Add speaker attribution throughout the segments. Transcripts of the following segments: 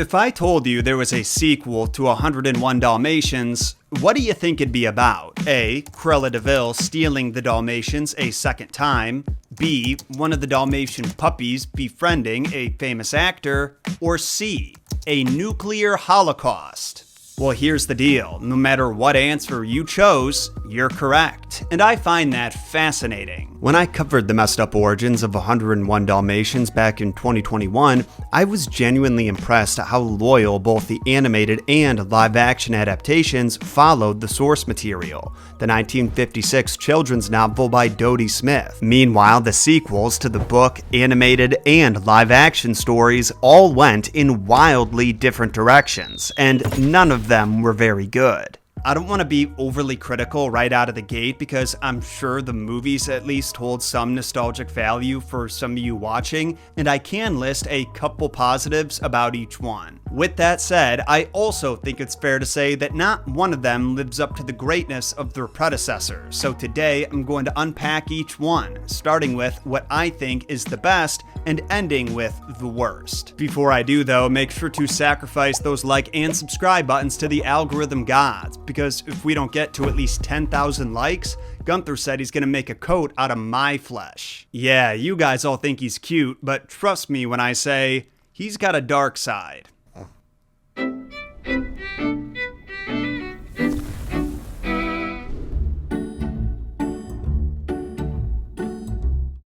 Speaker 1: If I told you there was a sequel to 101 Dalmatians, what do you think it'd be about? A. Cruella de Vil stealing the Dalmatians a second time. B. One of the Dalmatian puppies befriending a famous actor. Or C. A nuclear holocaust. Well, here's the deal. No matter what answer you chose, you're correct. And I find that fascinating. When I covered the messed up origins of 101 Dalmatians back in 2021, I was genuinely impressed at how loyal both the animated and live-action adaptations followed the source material, the 1956 children's novel by Dodie Smith. Meanwhile, the sequels to the book, animated, and live-action stories all went in wildly different directions, and none of them were very good. I don't want to be overly critical right out of the gate because I'm sure the movies at least hold some nostalgic value for some of you watching, and I can list a couple positives about each one. With that said, I also think it's fair to say that not one of them lives up to the greatness of their predecessors, so today I'm going to unpack each one, starting with what I think is the best and ending with the worst. Before I do though, make sure to sacrifice those like and subscribe buttons to the algorithm gods, because if we don't get to at least 10,000 likes, Gunther said he's gonna make a coat out of my flesh. Yeah, you guys all think he's cute, but trust me when I say, he's got a dark side.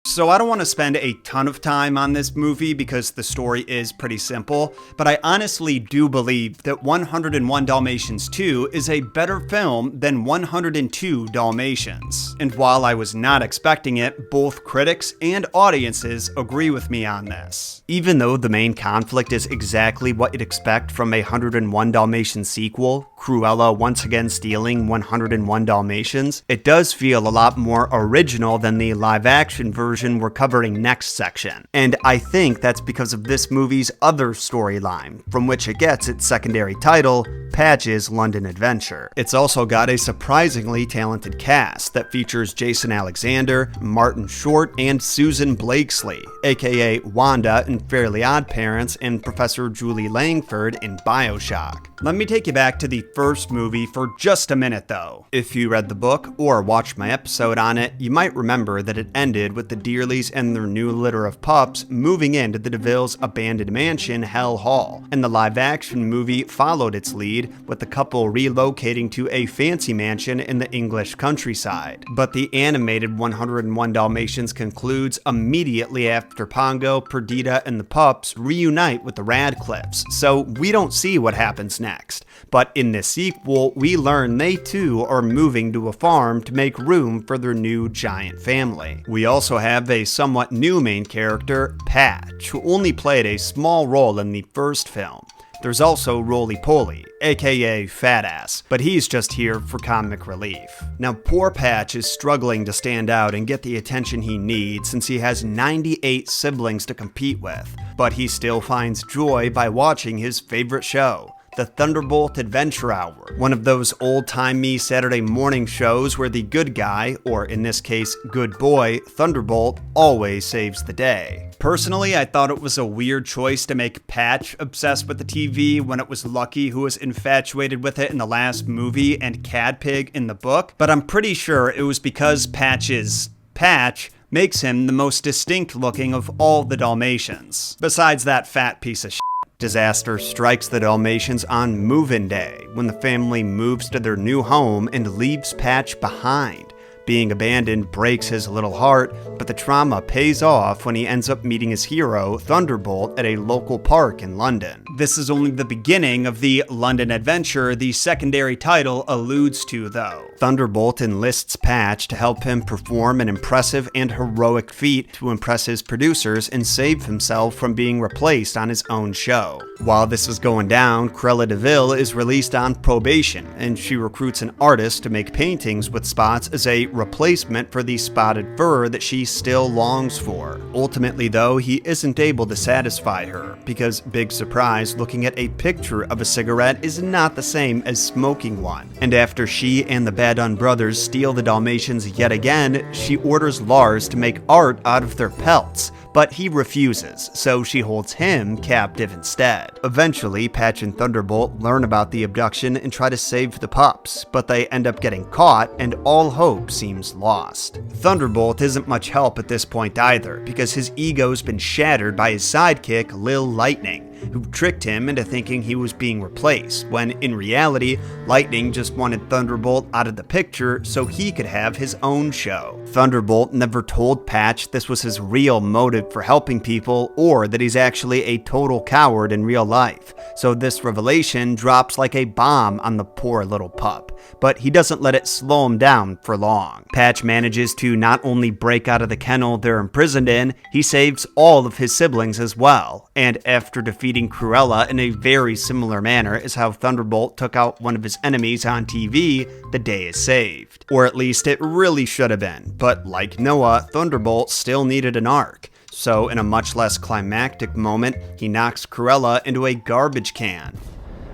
Speaker 1: So I don't want to spend a ton of time on this movie because the story is pretty simple, but I honestly do believe that 101 Dalmatians 2 is a better film than 102 Dalmatians. And while I was not expecting it, both critics and audiences agree with me on this. Even though the main conflict is exactly what you'd expect from a 101 Dalmatians sequel, Cruella once again stealing 101 Dalmatians, it does feel a lot more original than the live-action version we're covering next section. And I think that's because of this movie's other storyline, from which it gets its secondary title, Patch's London Adventure. It's also got a surprisingly talented cast that features Jason Alexander, Martin Short, and Susan Blakesley, aka Wanda in Fairly Odd Parents and Professor Julie Langford in BioShock. Let me take you back to the first movie for just a minute though. If you read the book or watched my episode on it, you might remember that it ended with the Dearlys and their new litter of pups moving into the DeVille's abandoned mansion, Hell Hall, and the live-action movie followed its lead, with the couple relocating to a fancy mansion in the English countryside. But the animated 101 Dalmatians concludes immediately after Pongo, Perdita, and the pups reunite with the Radcliffes, so we don't see what happens next. But in this sequel, we learn they too are moving to a farm to make room for their new giant family. We also have a somewhat new main character, Patch, who only played a small role in the first film. There's also Roly Poly, aka Fat Ass, but he's just here for comic relief. Now, poor Patch is struggling to stand out and get the attention he needs since he has 98 siblings to compete with, but he still finds joy by watching his favorite show, the Thunderbolt Adventure Hour, one of those old-timey Saturday morning shows where the good guy, or in this case, good boy, Thunderbolt, always saves the day. Personally, I thought it was a weird choice to make Patch obsessed with the TV when it was Lucky who was infatuated with it in the last movie and Cadpig in the book, but I'm pretty sure it was because Patch's Patch makes him the most distinct looking of all the Dalmatians, besides that fat piece of shit. Disaster strikes the Dalmatians on move-in day, when the family moves to their new home and leaves Patch behind. Being abandoned breaks his little heart, but the trauma pays off when he ends up meeting his hero, Thunderbolt, at a local park in London. This is only the beginning of the London adventure the secondary title alludes to, though. Thunderbolt enlists Patch to help him perform an impressive and heroic feat to impress his producers and save himself from being replaced on his own show. While this is going down, Cruella de Vil is released on probation, and she recruits an artist to make paintings with spots as a replacement for the spotted fur that she still longs for. Ultimately though, he isn't able to satisfy her, because big surprise, looking at a picture of a cigarette is not the same as smoking one. And after she and the Badun brothers steal the Dalmatians yet again, she orders Lars to make art out of their pelts, but he refuses, so she holds him captive instead. Eventually, Patch and Thunderbolt learn about the abduction and try to save the pups, but they end up getting caught and all hope seems lost. Thunderbolt isn't much help at this point either, because his ego's been shattered by his sidekick, Lil Lightning, who tricked him into thinking he was being replaced, when in reality, Lightning just wanted Thunderbolt out of the picture so he could have his own show. Thunderbolt never told Patch this was his real motive for helping people, or that he's actually a total coward in real life, so this revelation drops like a bomb on the poor little pup, but he doesn't let it slow him down for long. Patch manages to not only break out of the kennel they're imprisoned in, he saves all of his siblings as well, and after defeating Cruella in a very similar manner as how Thunderbolt took out one of his enemies on TV, the day is saved. Or at least it really should have been, but like Noah, Thunderbolt still needed an arc. So in a much less climactic moment, he knocks Cruella into a garbage can.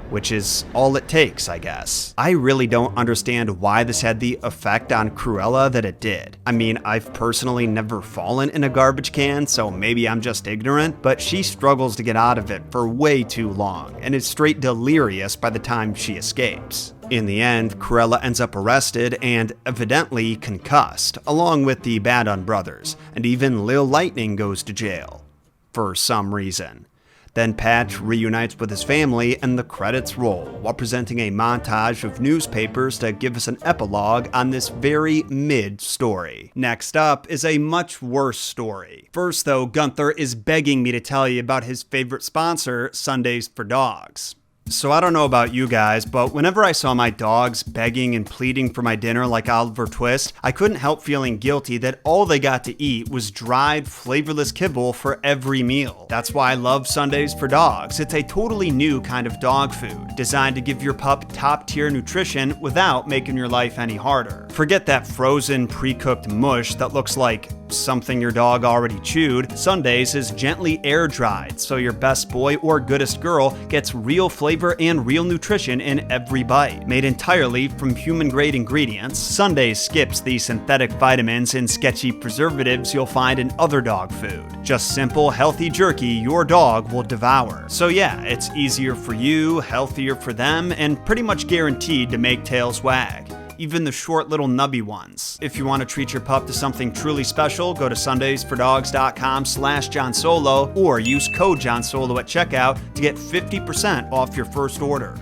Speaker 1: Which is all it takes, I guess. I really don't understand why this had the effect on Cruella that it did. I mean, I've personally never fallen in a garbage can, so maybe I'm just ignorant, but she struggles to get out of it for way too long, and is straight delirious by the time she escapes. In the end, Cruella ends up arrested and evidently concussed, along with the Badun brothers, and even Lil Lightning goes to jail. For some reason. Then Patch reunites with his family and the credits roll, while presenting a montage of newspapers to give us an epilogue on this very mid-story. Next up is a much worse story. First though, Gunther is begging me to tell you about his favorite sponsor, Sundays for Dogs. So I don't know about you guys, but whenever I saw my dogs begging and pleading for my dinner like Oliver Twist, I couldn't help feeling guilty that all they got to eat was dried, flavorless kibble for every meal. That's why I love Sundays for Dogs. It's a totally new kind of dog food, designed to give your pup top-tier nutrition without making your life any harder. Forget that frozen, pre-cooked mush that looks like something your dog already chewed. Sundays is gently air-dried, so your best boy or goodest girl gets real flavor and real nutrition in every bite. Made entirely from human-grade ingredients, Sundays skips the synthetic vitamins and sketchy preservatives you'll find in other dog food. Just simple, healthy jerky your dog will devour. So yeah, it's easier for you, healthier for them, and pretty much guaranteed to make tails wag. Even the short little nubby ones. If you want to treat your pup to something truly special, go to sundaysfordogs.com/Jon Solo or use code Jon Solo at checkout to get 50% off your first order.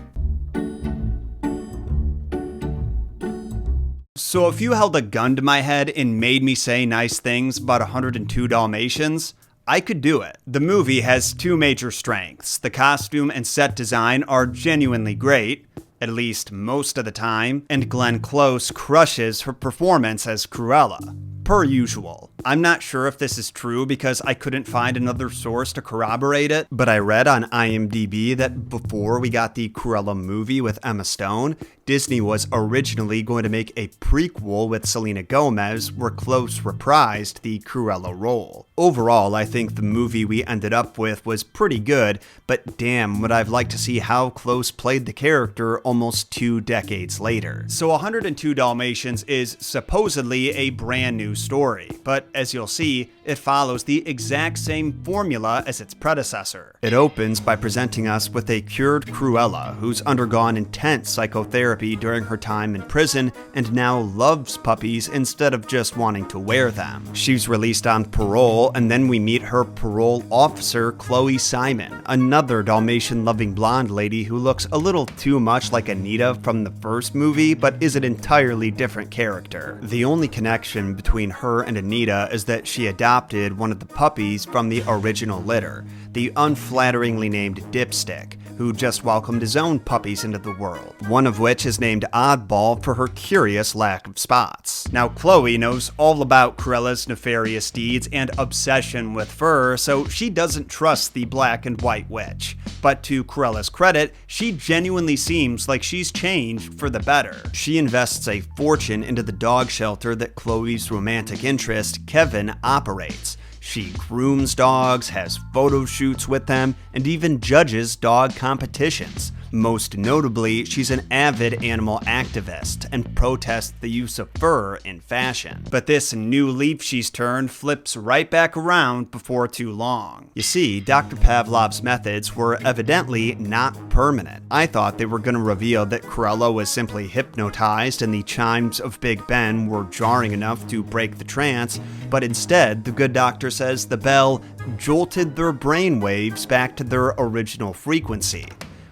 Speaker 1: So if you held a gun to my head and made me say nice things about 102 Dalmatians, I could do it. The movie has two major strengths. The costume and set design are genuinely great, at least most of the time, and Glenn Close crushes her performance as Cruella, per usual. I'm not sure if this is true because I couldn't find another source to corroborate it, but I read on IMDb that before we got the Cruella movie with Emma Stone, Disney was originally going to make a prequel with Selena Gomez where Close reprised the Cruella role. Overall, I think the movie we ended up with was pretty good, but damn would I've liked to see how Close played the character almost 2 decades later. So 102 Dalmatians is supposedly a brand new story, but as you'll see, it follows the exact same formula as its predecessor. It opens by presenting us with a cured Cruella who's undergone intense psychotherapy during her time in prison and now loves puppies instead of just wanting to wear them. She's released on parole, and then we meet her parole officer, Chloe Simon, another Dalmatian-loving blonde lady who looks a little too much like Anita from the first movie, but is an entirely different character. The only connection between her and Anita is that she adopted one of the puppies from the original litter, the unflatteringly named Dipstick, who just welcomed his own puppies into the world, one of which is named Oddball for her curious lack of spots. Now, Chloe knows all about Cruella's nefarious deeds and obsession with fur, so she doesn't trust the black and white witch. But to Cruella's credit, she genuinely seems like she's changed for the better. She invests a fortune into the dog shelter that Chloe's romantic interest, Kevin, operates. She grooms dogs, has photo shoots with them, and even judges dog competitions. Most notably, she's an avid animal activist and protests the use of fur in fashion. But this new leaf she's turned flips right back around before too long. You see, Dr. Pavlov's methods were evidently not permanent. I thought they were going to reveal that Cruella was simply hypnotized and the chimes of Big Ben were jarring enough to break the trance, but instead, the good doctor says the bell jolted their brainwaves back to their original frequency.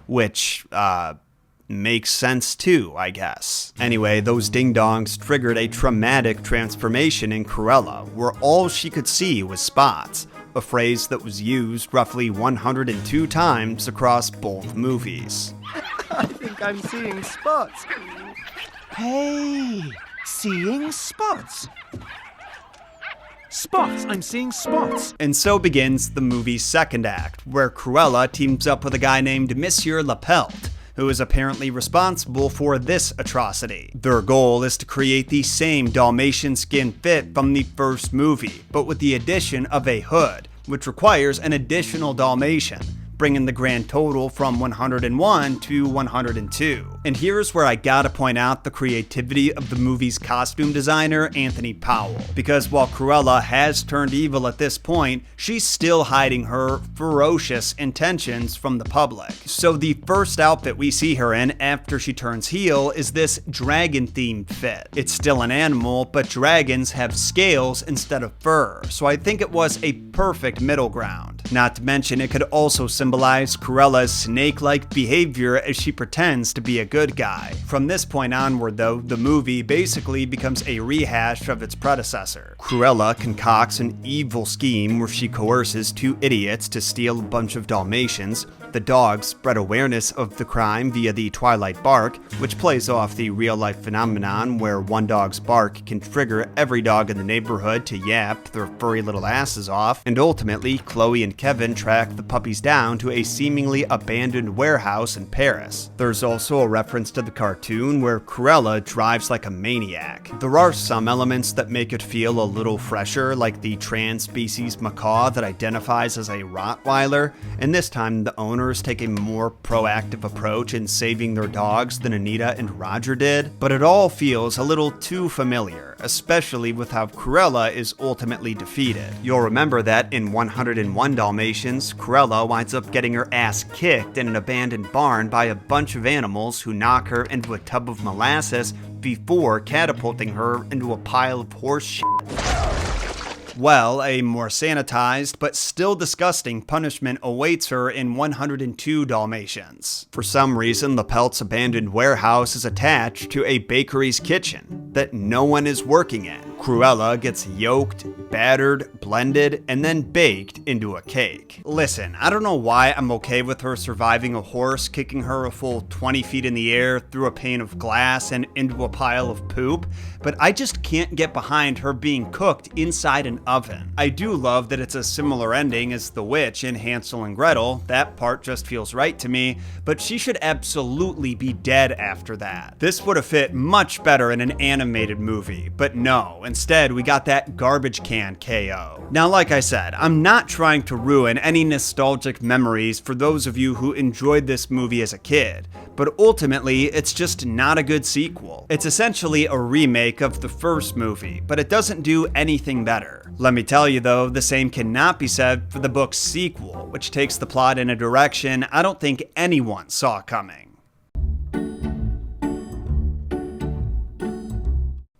Speaker 1: Which, makes sense too, I guess. Anyway, those ding-dongs triggered a traumatic transformation in Cruella, where all she could see was spots, a phrase that was used roughly 102 times across both movies.
Speaker 2: I think I'm seeing spots. Hey, seeing spots. Spots! I'm seeing spots!
Speaker 1: And so begins the movie's second act, where Cruella teams up with a guy named Monsieur Lapelt, who is apparently responsible for this atrocity. Their goal is to create the same Dalmatian skin fit from the first movie, but with the addition of a hood, which requires an additional Dalmatian, bringing the grand total from 101 to 102. And here's where I gotta point out the creativity of the movie's costume designer, Anthony Powell. Because while Cruella has turned evil at this point, she's still hiding her ferocious intentions from the public. So the first outfit we see her in after she turns heel is this dragon-themed fit. It's still an animal, but dragons have scales instead of fur, so I think it was a perfect middle ground. Not to mention, it could also symbolize Cruella's snake-like behavior as she pretends to be a good guy. From this point onward, though, the movie basically becomes a rehash of its predecessor. Cruella concocts an evil scheme where she coerces two idiots to steal a bunch of Dalmatians. The dogs spread awareness of the crime via the Twilight bark, which plays off the real-life phenomenon where one dog's bark can trigger every dog in the neighborhood to yap their furry little asses off, and ultimately, Chloe and Kevin track the puppies down to a seemingly abandoned warehouse in Paris. There's also a reference to the cartoon where Cruella drives like a maniac. There are some elements that make it feel a little fresher, like the trans-species macaw that identifies as a Rottweiler, and this time the owners take a more proactive approach in saving their dogs than Anita and Roger did, but it all feels a little too familiar, especially with how Cruella is ultimately defeated. You'll remember that in 101 Dalmatians, Cruella winds up getting her ass kicked in an abandoned barn by a bunch of animals who knock her into a tub of molasses before catapulting her into a pile of horse shit. Well, a more sanitized but still disgusting punishment awaits her in 102 Dalmatians. For some reason, Lapelt's abandoned warehouse is attached to a bakery's kitchen that no one is working in. Cruella gets yolked, battered, blended, and then baked into a cake. Listen, I don't know why I'm okay with her surviving a horse kicking her a full 20 feet in the air through a pane of glass and into a pile of poop, but I just can't get behind her being cooked inside an oven. I do love that it's a similar ending as the witch in Hansel and Gretel. That part just feels right to me, but she should absolutely be dead after that. This would have fit much better in an animated movie, but no. Instead, we got that garbage can KO. Now, like I said, I'm not trying to ruin any nostalgic memories for those of you who enjoyed this movie as a kid, but ultimately, it's just not a good sequel. It's essentially a remake of the first movie, but it doesn't do anything better. Let me tell you though, the same cannot be said for the book's sequel, which takes the plot in a direction I don't think anyone saw coming.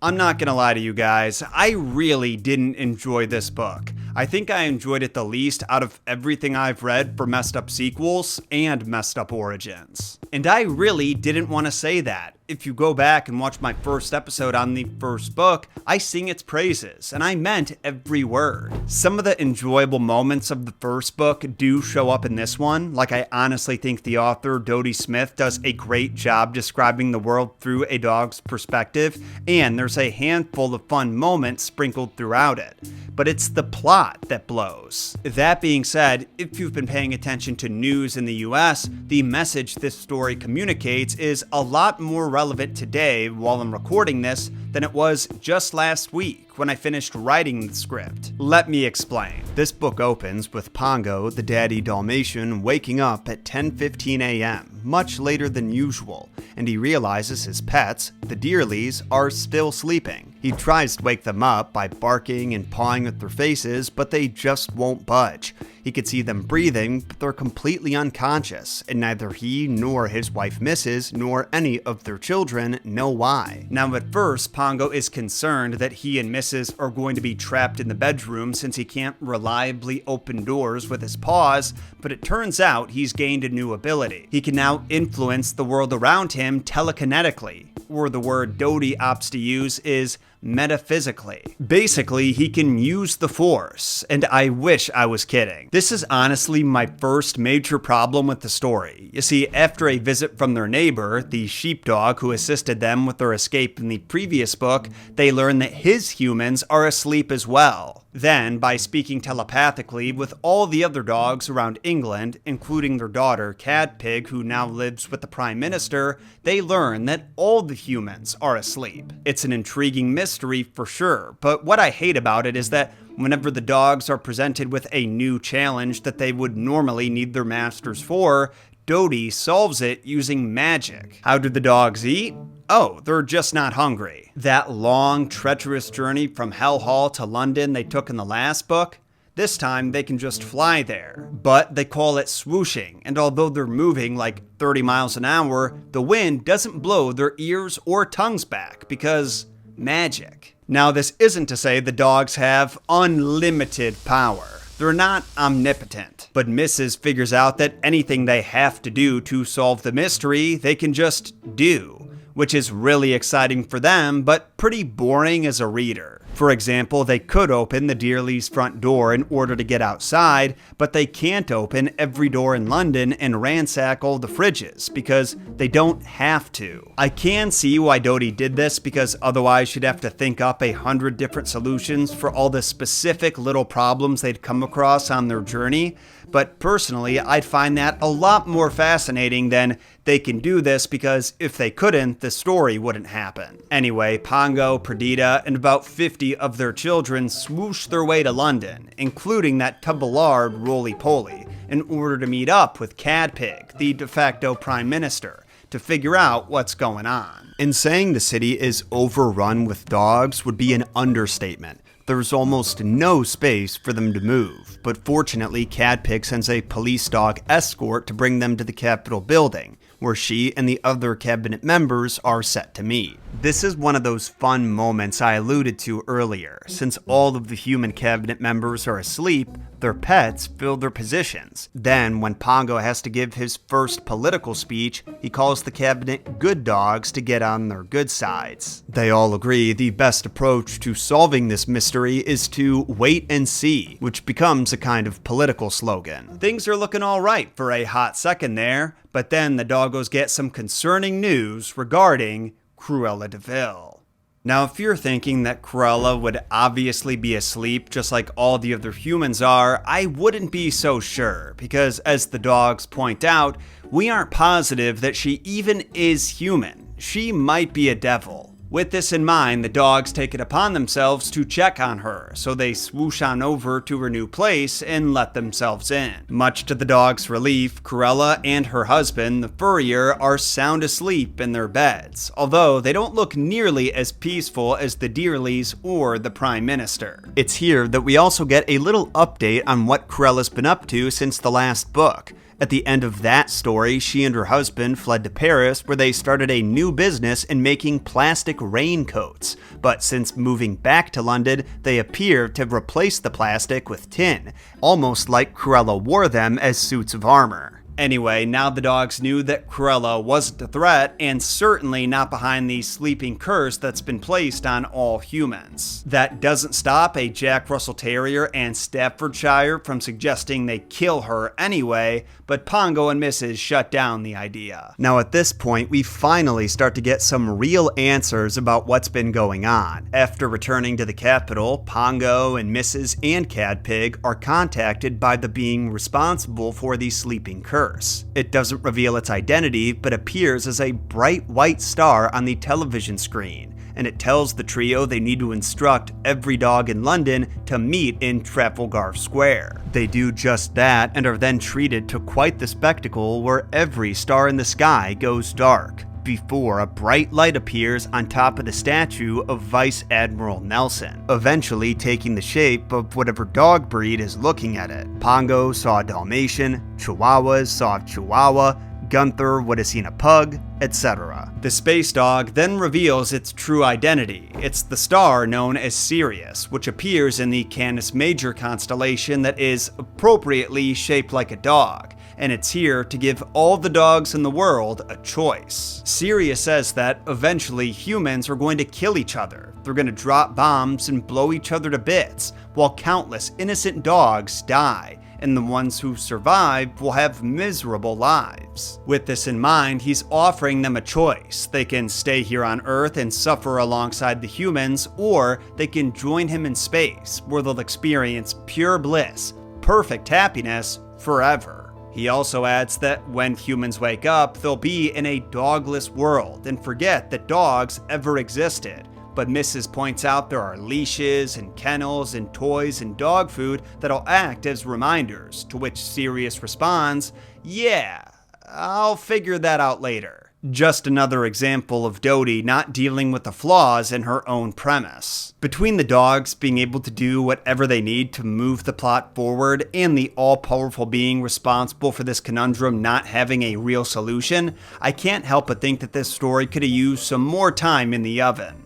Speaker 1: I'm not gonna lie to you guys, I really didn't enjoy this book. I think I enjoyed it the least out of everything I've read for messed up sequels and messed up origins. And I really didn't want to say that. if you go back and watch my first episode on the first book, I sing its praises, and I meant every word. Some of the enjoyable moments of the first book do show up in this one. Like, I honestly think the author, Dodie Smith, does a great job describing the world through a dog's perspective, and there's a handful of fun moments sprinkled throughout it. But it's the plot that blows. That being said, if you've been paying attention to news in the US, the message this story communicates is a lot more relevant today while I'm recording this than it was just last week when I finished writing the script. Let me explain. This book opens with Pongo, the daddy Dalmatian, waking up at 10:15 a.m., much later than usual, and he realizes his pets, the Dearlies, are still sleeping. He tries to wake them up by barking and pawing with their faces, but they just won't budge. He could see them breathing, but they're completely unconscious, and neither he nor his wife Mrs. nor any of their children know why. Now at first, Pongo is concerned that he and Mrs. are going to be trapped in the bedroom since he can't reliably open doors with his paws, but it turns out he's gained a new ability. He can now influence the world around him telekinetically, or the word Dodie opts to use is metaphysically. Basically, he can use the Force, and I wish I was kidding. This is honestly my first major problem with the story. You see, after a visit from their neighbor, the sheepdog who assisted them with their escape in the previous book, they learn that his humans are asleep as well. Then, by speaking telepathically with all the other dogs around England, including their daughter, Cadpig, who now lives with the Prime Minister, they learn that all the humans are asleep. It's an intriguing mystery for sure, but what I hate about it is that whenever the dogs are presented with a new challenge that they would normally need their masters for, Dodie solves it using magic. How do the dogs eat? Oh, they're just not hungry. That long, treacherous journey from Hell Hall to London they took in the last book, this time they can just fly there. But they call it swooshing, and although they're moving like 30 miles an hour, the wind doesn't blow their ears or tongues back because magic. Now, this isn't to say the dogs have unlimited power. They're not omnipotent, but Mrs. figures out that anything they have to do to solve the mystery, they can just do, which is really exciting for them, but pretty boring as a reader. For example, they could open the Dearlies' front door in order to get outside, but they can't open every door in London and ransack all the fridges, because they don't have to. I can see why Dodie did this, because otherwise she'd have to think up 100 different solutions for all the specific little problems they'd come across on their journey, but personally, I'd find that a lot more fascinating than they can do this because if they couldn't, the story wouldn't happen. Anyway, Pongo, Perdita, and about 50 of their children swoosh their way to London, including that tub of lard Roly-Poly, in order to meet up with Cadpig, the de facto Prime Minister, to figure out what's going on. And saying the city is overrun with dogs would be an understatement. There's almost no space for them to move, but fortunately Cadpig sends a police dog escort to bring them to the Capitol building, where she and the other cabinet members are set to meet. This is one of those fun moments I alluded to earlier. Since all of the human cabinet members are asleep, their pets fill their positions. Then, when Pongo has to give his first political speech, he calls the cabinet good dogs to get on their good sides. They all agree the best approach to solving this mystery is to wait and see, which becomes a kind of political slogan. Things are looking all right for a hot second there, but then the doggos get some concerning news regarding Cruella de Vil. Now, if you're thinking that Cruella would obviously be asleep just like all the other humans are, I wouldn't be so sure, because as the dogs point out, we aren't positive that she even is human. She might be a devil. With this in mind, the dogs take it upon themselves to check on her, so they swoosh on over to her new place and let themselves in. Much to the dogs' relief, Cruella and her husband, the furrier, are sound asleep in their beds, although they don't look nearly as peaceful as the Dearlies or the Prime Minister. It's here that we also get a little update on what Cruella's been up to since the last book. At the end of that story, she and her husband fled to Paris, where they started a new business in making plastic raincoats. But since moving back to London, they appear to have replaced the plastic with tin, almost like Cruella wore them as suits of armor. Anyway, now the dogs knew that Cruella wasn't a threat, and certainly not behind the sleeping curse that's been placed on all humans. That doesn't stop a Jack Russell Terrier and Staffordshire from suggesting they kill her anyway, but Pongo and Mrs. shut down the idea. Now at this point, we finally start to get some real answers about what's been going on. After returning to the capital, Pongo and Mrs. and Cadpig are contacted by the being responsible for the sleeping curse. It doesn't reveal its identity, but appears as a bright white star on the television screen, and it tells the trio they need to instruct every dog in London to meet in Trafalgar Square. They do just that and are then treated to quite the spectacle where every star in the sky goes dark, before a bright light appears on top of the statue of Vice Admiral Nelson, eventually taking the shape of whatever dog breed is looking at it. Pongo saw a Dalmatian, Chihuahuas saw a Chihuahua, Gunther would have seen a pug, etc. The space dog then reveals its true identity. It's the star known as Sirius, which appears in the Canis Major constellation that is appropriately shaped like a dog, and it's here to give all the dogs in the world a choice. Sirius says that eventually humans are going to kill each other. They're going to drop bombs and blow each other to bits, while countless innocent dogs die, and the ones who survive will have miserable lives. With this in mind, he's offering them a choice. They can stay here on Earth and suffer alongside the humans, or they can join him in space, where they'll experience pure bliss, perfect happiness, forever. He also adds that when humans wake up, they'll be in a dogless world and forget that dogs ever existed. But Mrs. points out there are leashes and kennels and toys and dog food that'll act as reminders, to which Sirius responds, "Yeah, I'll figure that out later." Just another example of Dodie not dealing with the flaws in her own premise. Between the dogs being able to do whatever they need to move the plot forward and the all-powerful being responsible for this conundrum not having a real solution, I can't help but think that this story could have used some more time in the oven.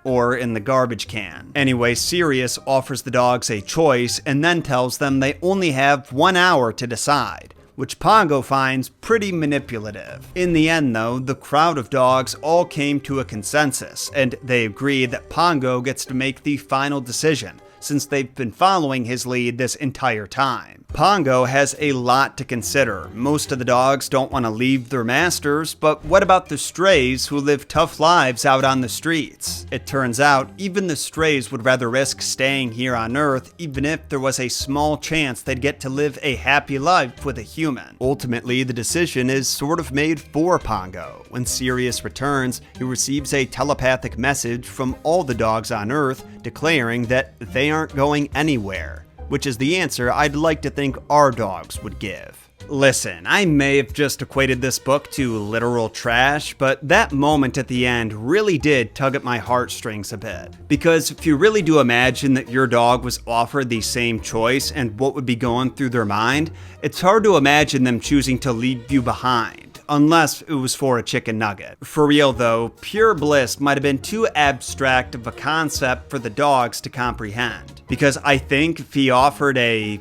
Speaker 1: Or in the garbage can. Anyway, Sirius offers the dogs a choice and then tells them they only have 1 hour to decide, which Pongo finds pretty manipulative. In the end though, the crowd of dogs all came to a consensus, and they agree that Pongo gets to make the final decision, since they've been following his lead this entire time. Pongo has a lot to consider. Most of the dogs don't want to leave their masters, but what about the strays who live tough lives out on the streets? It turns out even the strays would rather risk staying here on Earth, even if there was a small chance they'd get to live a happy life with a human. Ultimately, the decision is sort of made for Pongo. When Sirius returns, he receives a telepathic message from all the dogs on Earth declaring that they aren't going anywhere, which is the answer I'd like to think our dogs would give. Listen, I may have just equated this book to literal trash, but that moment at the end really did tug at my heartstrings a bit. Because if you really do imagine that your dog was offered the same choice and what would be going through their mind, it's hard to imagine them choosing to leave you behind. Unless it was for a chicken nugget. For real though, pure bliss might have been too abstract of a concept for the dogs to comprehend. Because I think if he offered a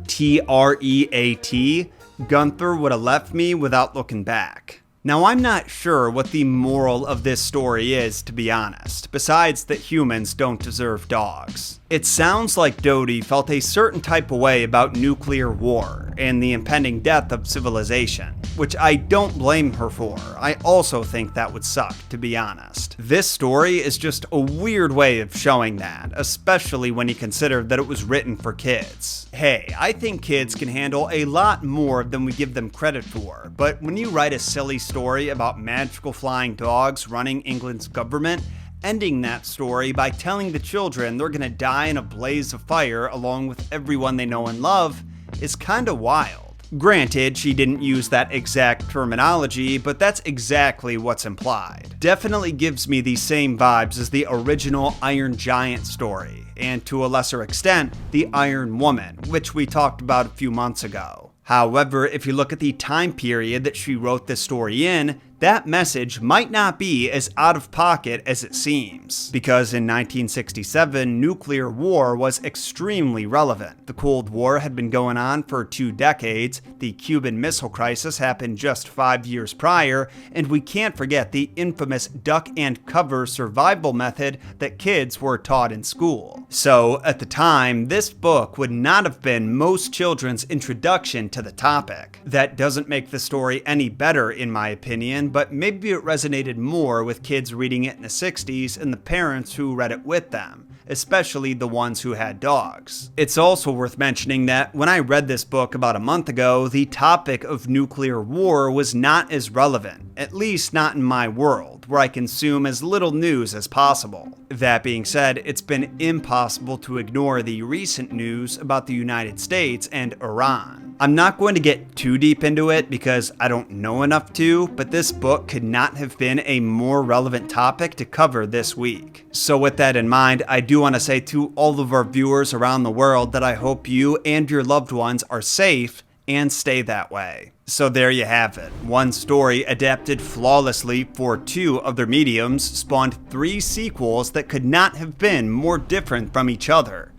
Speaker 1: TREAT, Gunther would have left me without looking back. Now I'm not sure what the moral of this story is, to be honest, besides that humans don't deserve dogs. It sounds like Dodie felt a certain type of way about nuclear war and the impending death of civilization, which I don't blame her for. I also think that would suck, to be honest. This story is just a weird way of showing that, especially when you consider that it was written for kids. Hey, I think kids can handle a lot more than we give them credit for, but when you write a silly story about magical flying dogs running England's government, ending that story by telling the children they're gonna die in a blaze of fire along with everyone they know and love is kinda wild. Granted, she didn't use that exact terminology, but that's exactly what's implied. Definitely gives me the same vibes as the original Iron Giant story, and to a lesser extent, the Iron Woman, which we talked about a few months ago. However, if you look at the time period that she wrote this story in, that message might not be as out of pocket as it seems. Because in 1967, nuclear war was extremely relevant. The Cold War had been going on for 2 decades, the Cuban Missile Crisis happened just 5 years prior, and we can't forget the infamous duck and cover survival method that kids were taught in school. So, at the time, this book would not have been most children's introduction to the topic. That doesn't make the story any better in my opinion, but maybe it resonated more with kids reading it in the 60s and the parents who read it with them, especially the ones who had dogs. It's also worth mentioning that when I read this book about a month ago, the topic of nuclear war was not as relevant, at least not in my world, where I consume as little news as possible. That being said, it's been impossible to ignore the recent news about the United States and Iran. I'm not going to get too deep into it because I don't know enough to, but this book could not have been a more relevant topic to cover this week. So with that in mind, I do want to say to all of our viewers around the world that I hope you and your loved ones are safe and stay that way. So there you have it. One story adapted flawlessly for 2 other mediums spawned 3 sequels that could not have been more different from each other.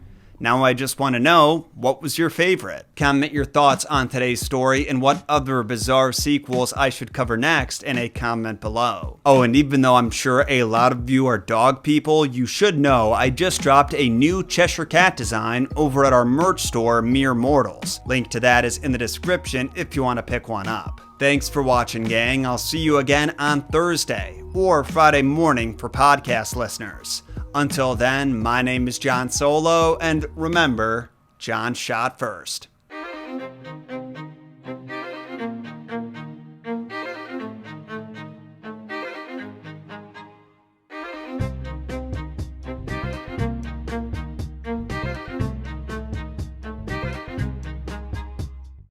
Speaker 1: Now I just want to know, what was your favorite? Comment your thoughts on today's story and what other bizarre sequels I should cover next in a comment below. Oh, and even though I'm sure a lot of you are dog people, you should know I just dropped a new Cheshire Cat design over at our merch store, Mere Mortals. Link to that is in the description if you want to pick one up. Thanks for watching, gang. I'll see you again on Thursday or Friday morning for podcast listeners. Until then, my name is Jon Solo, and remember, Jon shot first.